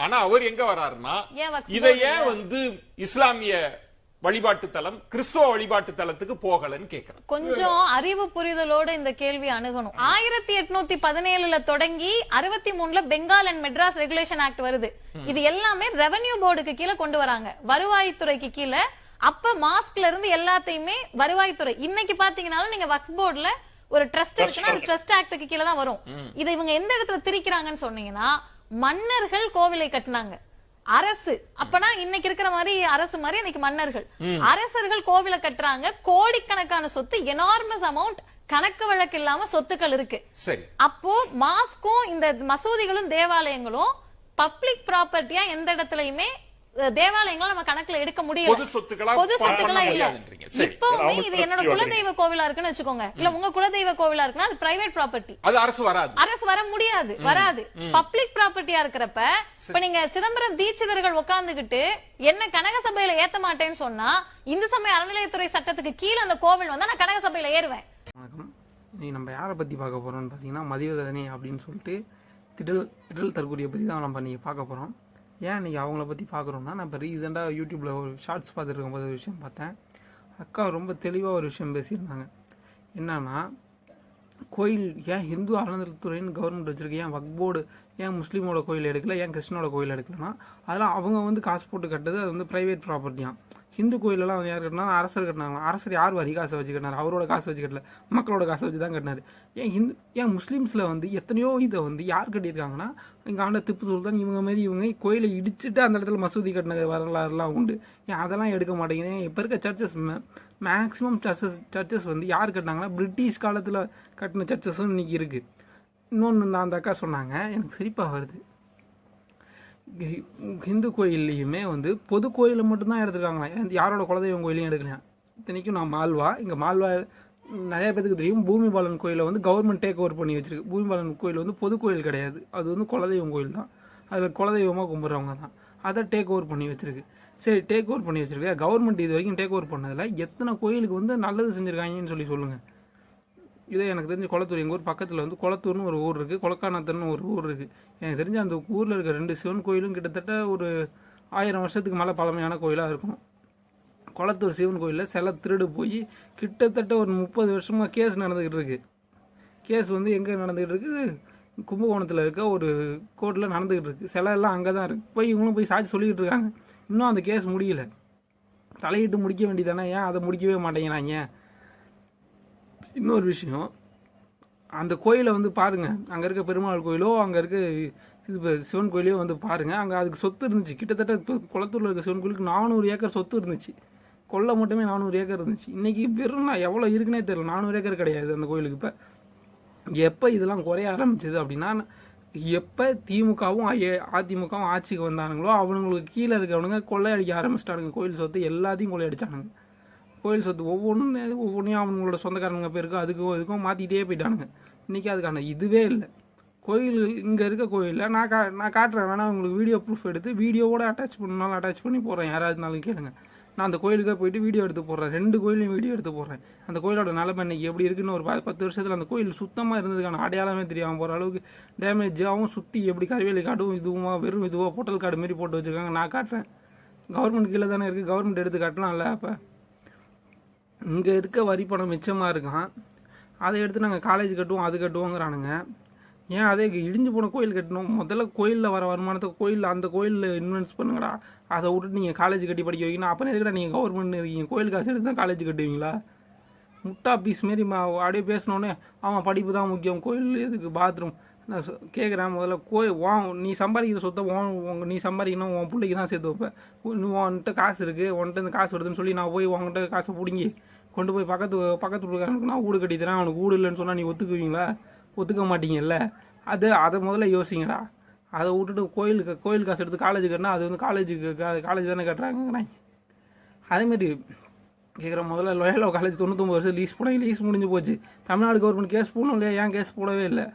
ஆனா அவர் எங்க வராருன்னா இதை ஏன் இஸ்லாமிய வழிபாட்டு தலம் கிறிஸ்துவ வழிபாட்டு தலத்துக்கு போகலன்னு கேட்கிறேன். கொஞ்சம் அறிவு புரிதலோட இந்த கேள்வி அணுகணும். 1817 தொடங்கி 63 Bengal and Madras regulation act வருது. இது எல்லாமே ரெவென்யூ போர்டுக்கு கீழே கொண்டு வராங்க, வருவாய்த்துறைக்கு கீழே. அப்ப மாஸ்க்ல இருந்து எல்லாத்தையுமே வருவாய்த்துறை. இன்னைக்கு பாத்தீங்கன்னாலும் நீங்க வக்ஃப் போர்டுல ஒரு ட்ரஸ்ட் இருக்குன்னா அது ட்ரஸ்ட் ஆக்டுக்கு கீழே தான் வரும். இதை இவங்க எந்த இடத்துல திரிக்கிறாங்கன்னு சொன்னீங்கன்னா, மன்னர்கள் கோவிலை கட்டினாங்க, அரசு அப்பனா இன்னைக்கு இருக்கிற மாதிரி அரசு மாதிரி இன்னைக்கு மன்னர்கள் அரசர்கள் கோவிலை கட்டுறாங்க, கோடிக்கணக்கான சொத்து, எனார்மஸ் அமௌண்ட், கணக்கு வழக்கு இல்லாம சொத்துக்கள் இருக்கு. அப்போ மாஸ்கும் இந்த மசூதிகளும் தேவாலயங்களும் பப்ளிக் ப்ராப்பர்ட்டியா எந்த இடத்துலயுமே தேவாலயங்களும் நம்ம கணக்குல எடுக்க முடியாது, பொது சொத்துக்களா இல்ல. இப்பவுமே இது என்னோட குலதெய்வ கோவிலா இருக்குன்னு வச்சுக்கோங்க, இல்ல உங்க குலதெய்வ கோவிலா இருக்குன்னா அது பிரைவேட் ப்ராப்பர்ட்டி, அது அரசு வர முடியாது, வராது. பப்ளிக் ப்ராப்பர்ட்டியா இருக்கிறப்ப இப்ப நீங்க சிதம்பரம் தீட்சிதர்கள் உட்கார்ந்துகிட்டு என்ன கனக சபையில ஏத்த மாட்டேன்னு சொன்னா, இந்து சமய அறநிலையத்துறை சட்டத்துக்கு கீழே அந்த கோவில் வந்தா நான் கனக சபையில ஏறுவேன். வணக்கம். நம்ம யாரை பத்தி பார்க்க போறோம்னு பாத்தீங்கன்னா, மதிவதனி அப்படின்னு சொல்லிட்டு திடல் தற்கொலையை பத்தி தான் நம்ம இன்னைக்கு பார்க்க போறோம். ஏன் இன்னைக்கு அவங்கள பற்றி பார்க்குறோம்னா, நான் இப்போ ரீசெண்டாக யூடியூப்பில் ஒரு ஷார்ட்ஸ் பார்த்துருக்கும் போது ஒரு விஷயம் பார்த்தேன். அக்கா ரொம்ப தெளிவாக ஒரு விஷயம் பேசியிருந்தாங்க. என்னன்னா, கோயில் ஏன் ஹிந்து அறநிலையத்துறைன்னு கவர்மெண்ட் வச்சுருக்கு, ஏன் வக்ஃப் போர்டு ஏன் முஸ்லீமோட கோயில் எடுக்கல, ஏன் கிறிஸ்டினோட கோயில் எடுக்கலன்னா, அதெல்லாம் அவங்க காசு போட்டு கட்டுறது, அது ப்ரைவேட் ப்ராப்பர்ட்டியாம். ஹிந்து கோயிலெல்லாம் யார் கட்டினா, அரசர் கட்டினாங்க. அரசர் யார் வரி காசை வச்சு கட்டினார், அவரோட காசை வச்சு கட்டல, மக்களோட காசை வச்சு தான் கட்டினார். ஏன் முஸ்லீம்ஸில் எத்தனையோ இதை யார் கட்டியிருக்காங்கன்னா, இங்கே ஆண்ட திப்பு சுல்தான் இவங்க மாரி இவங்க கோயிலை இடிச்சுட்டு அந்த இடத்துல மசூதி கட்டின வரலாறுலாம் உண்டு. ஏன் அதெல்லாம் எடுக்க மாட்டேங்கிறேன். இப்போ இருக்க சர்ச்சஸ் மேக்ஸிமம் சர்ச்சஸ் யார் கட்டினாங்கன்னா, பிரிட்டிஷ் காலத்தில் கட்டின சர்ச்சஸும் இன்னைக்கு இருக்கு. இன்னொன்று அந்த அக்கா சொன்னாங்க, எனக்கு சிரிப்பாக வருது. ஹிந்து கோயில்லையுமே பொது கோயிலை மட்டும்தான் எடுத்துருக்காங்களா, யாரோட குலதெய்வம் கோயிலையும் எடுக்கலாம். இத்தனைக்கும் நான் மால்வா, இங்கே மால்வா நிறைய பேருக்கு தெரியும். பூமிபாலன் கோயிலை கவர்மெண்ட் டேக் ஓவர் பண்ணி வச்சிருக்கு. பூமிபாலன் கோயில் பொது கோயில் கிடையாது, அது குலதெய்வம் கோயில் தான். அதில் குலதெய்வமாக கும்பிட்றவங்க தான். அதை டேக் ஓவர் பண்ணி வச்சிருக்கு. சரி, டேக் ஓவர் பண்ணி வச்சிருக்கு. கவர்மெண்ட் இது வரைக்கும் டேக் ஓவர் பண்ணதில் எத்தனை கோயிலுக்கு நல்லது செஞ்சுருக்காங்கன்னு சொல்லி சொல்லுங்கள். இதே எனக்கு தெரிஞ்ச குளத்தூர், எங்கள் ஊர் பக்கத்தில் குளத்தூர்னு ஒரு ஊர் இருக்குது, கொலக்கானத்தன்னு ஒரு ஊர் இருக்குது. எனக்கு தெரிஞ்ச அந்த ஊரில் இருக்க 2 சிவன் கோயிலும் கிட்டத்தட்ட ஒரு 1000 வருஷத்துக்கு மேலே பழமையான கோயிலாக இருக்கும். குளத்தூர் சிவன் கோயிலில் சில திருடு போய் கிட்டத்தட்ட ஒரு 30 வருஷமாக கேஸ் நடந்துக்கிட்டு இருக்கு. கேஸ் எங்கே நடந்துக்கிட்டு இருக்குது, கும்பகோணத்தில் இருக்க ஒரு கோர்ட்டில் நடந்துக்கிட்டு இருக்குது. சிலை எல்லாம் அங்கே தான் இருக்குது. இவங்களும் போய் சாட்சி சொல்லிக்கிட்டு இருக்காங்க. இன்னும் அந்த கேஸ் முடியல. தலையிட்டு முடிக்க வேண்டியதானே, ஏன் அதை முடிக்கவே மாட்டேங்கிறாங்க. இன்னொரு விஷயம், அந்த கோயிலை பாருங்கள், அங்கே இருக்க பெருமாள் கோயிலோ அங்கே இருக்க இது சிவன் கோயிலையோ பாருங்கள், அங்கே அதுக்கு சொத்து இருந்துச்சு. கிட்டத்தட்ட இப்போ குளத்தூரில் இருக்க சிவன் கோயிலுக்கு 400 ஏக்கர் சொத்து இருந்துச்சு. கொல்லை மட்டுமே 400 ஏக்கர் இருந்துச்சு. இன்றைக்கி வெறும் எவ்வளோ இருக்குன்னே தெரியல. 400 ஏக்கர் கிடையாது அந்த கோயிலுக்கு. இப்போ எப்போ இதெல்லாம் குறைய ஆரம்பிச்சது அப்படின்னா, எப்போ திமுகவும் அதிமுகவும் ஆட்சிக்கு வந்தானுங்களோ அவனுங்களுக்கு கீழே இருக்கவனுங்க கொள்ளையடிக்க ஆரம்பிச்சிட்டானுங்க. கோயில் சொத்து எல்லாத்தையும் கொள்ளையடிச்சானுங்க. கோயில் சொத்து ஒவ்வொன்றையும் அவங்களோட சொந்தக்காரங்க பேருக்கு அதுக்கும் மாற்றிக்கிட்டே போயிட்டானுங்க. இன்றைக்கி அதுக்கான இதுவே இல்லை. கோயில் இங்கே இருக்க கோயிலில் நான் காட்டுறேன், வேணா உங்களுக்கு வீடியோ ப்ரூஃப் எடுத்து வீடியோவோட அட்டாச் பண்ணாலும் அட்டாச் பண்ணி போடுறேன். யாராவதுனாலும் கேளுங்க. நான் அந்த கோயிலுக்கே போயிட்டு வீடியோ எடுத்து போடுறேன். 2 கோயிலையும் வீடியோ எடுத்து போடுறேன். அந்த கோயிலோட நிலைமை இன்னைக்கு எப்படி இருக்குன்னு ஒரு 10 வருஷத்தில் அந்த கோயில் சுத்தமாக இருந்ததுக்கான அடையாளமே தெரியாமல் போகிற அளவுக்கு டேமேஜாகவும் சுற்றி எப்படி கருவேலி காடும் இதுவுமா வெறும் இதுவோ பொட்டல் காடு மாரி போட்டு வச்சுருக்காங்க. நான் காட்டுறேன். கவர்மெண்ட் கீழே தானே இருக்குது, கவர்மெண்ட் எடுத்து காட்டலாம்ல. அப்போ இங்கே இருக்க வரி பணம் மிச்சமாக இருக்கான், அதை எடுத்து நாங்கள் காலேஜ் கட்டுவோம் அது கட்டுவோங்கிறானுங்க. ஏன் அதே இடிஞ்சு போன கோயில் கட்டணும்? முதல்ல கோயிலில் வர வருமானத்தை அந்த கோயிலில் இன்வெஸ்ட் பண்ணுங்கடா. அதை விட்டுட்டு நீங்கள் காலேஜ் கட்டி படிக்க வைக்கணும். அப்புறம் எதுக்கடா நீங்கள் கவர்மெண்ட் இருக்கீங்க, கோயில் காசு எடுத்து தான் காலேஜ் கட்டுவீங்களா? முட்டா பீஸ் மாரி அப்படியே பேசினோடனே அவன் படிப்பு தான் முக்கியம், கோயில் எதுக்கு, பாத்ரூம். நான் கேட்குறேன், முதல்ல நீ சம்பாதிக்கிற சொத்தை நீ சம்பாதிக்கணும், உன் பிள்ளைக்கு தான் சேர்த்து வைப்பேன். உன்கிட்ட காசு இருக்குது, உன்கிட்ட இந்த காசு வருதுன்னு சொல்லி நான் போய் உங்கள்கிட்ட காசை பிடிங்கி கொண்டு போய் பக்கத்து வீட்டுக்காரனுக்கு நான் வீடு கட்டி தரேன், அவனுக்கு வீடு இல்லைன்னு சொன்னால் நீ ஒத்துக்குவீங்களா? ஒத்துக்க மாட்டீங்கல்ல. அதை முதல்ல யோசிங்கடா. அதை விட்டுட்டு கோயில் காசு எடுத்து காலேஜ் கட்டினா அது காலேஜ் தானே கட்டுறாங்க. அதேமாரி கேட்குற, முதல்ல லோயலோ காலேஜ் 99 வருஷம் லீஸ் போனாங்க, லீஸ் முடிஞ்சு போச்சு. தமிழ்நாடு கவர்மெண்ட் கேஸ் போடணும் இல்லையா? ஏன் கேஸ் போடவே இல்லை?